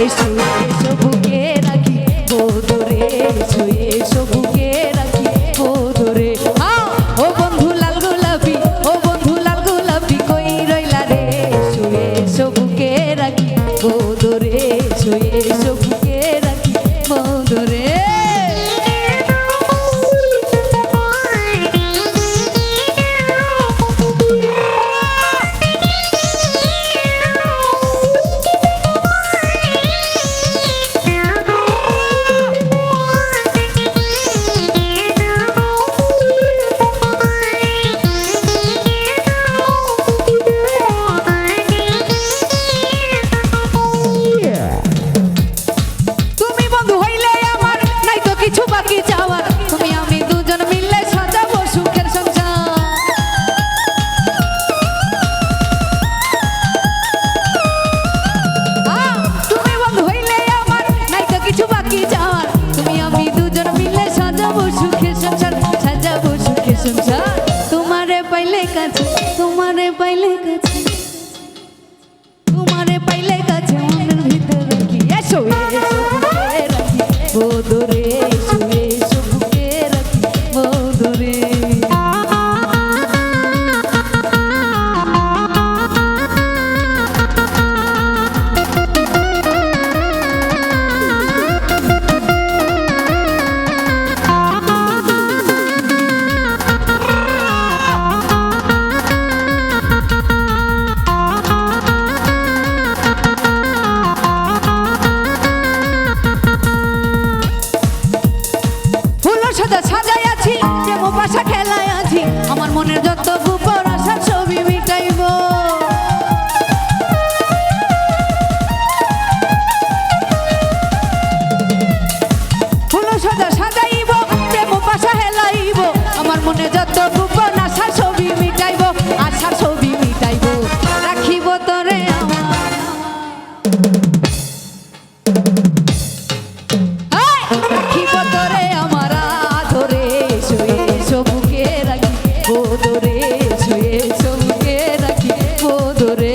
এসো এসো বুকে রাখি বধুরে, এসো এসো বুকে রাখি বধুরে। ও বন্ধু লাল গোলাপি, ও বন্ধু লাল গোলাপি কই রইলা রে, এসো এসো বুকে রাখি বধুরে, এসো এসো বুকে রাখি বধুরে। কিছু বাকি যাওয়ার, তুমি আমি দুজন মিলে সাজাবো সুখের সংসার। তুমি বন্ধু হইলে আমার, নাই তো কিছু বাকি যাওয়ার, তুমি আমি দুজন মিলে সাজাবো সুখের সংসার, সাজাবো সুখের সংসার। তোমারে পাইলে কাছে, তোমারে পাইলে কাছে, তোমারে পাইলে কাছে মনের ভিতর রাখি, এসো এসো বুকে রাখি বধুরে, এসো এসো বুকে রাখি বধুরে। সাজা সাজাই আছি, প্রেম পাশা খেলায় আছি, আমার মনের যত গোপন আশা ছবি মিটাইব। ফুলো সাজা সাজাইব, প্রেম পাশা হেলাইব, আমার মনে যত গোপন আশা ছবি মিটাইব, আশা ছবি মিটাইব। রাখিব তোরে আমার, রাখিব তোরে আমার আদরে, এসো এসো বুকে রাখি বধুরে, এসো এসো বুকে রাখি বধুরে।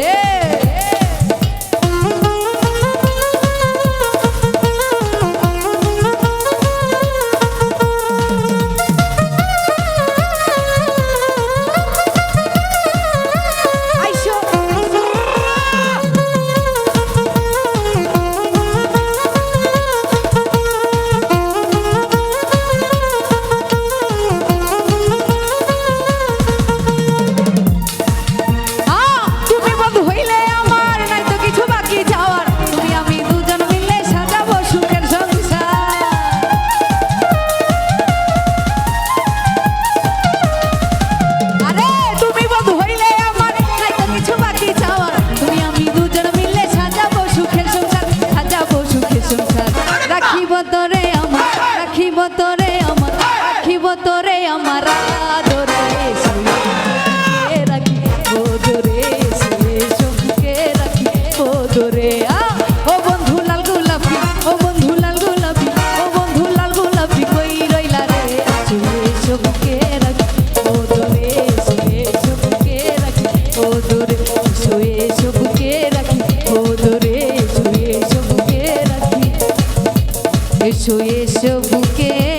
রাখিব তোরে আমার, রাখিব তোরে আমার, রাখিব তোরে আমার আদরে, এসো বুকে রাখি বধুরে, এসো এসো বুকে রাখি বধুরে। ও বন্ধু লাল গোলাপি, ও বন্ধু লাল গোলাপি, ও বন্ধু লাল গোলাপি কই রইলা রে, এসো এসো বুকে রাখি বধুরে, এসো এসো বুকে রাখি বধুরে, এসো এসো বুকে রাখি বধুরে, এসো এসো বুকে রাখি, এসো এসো বুকে।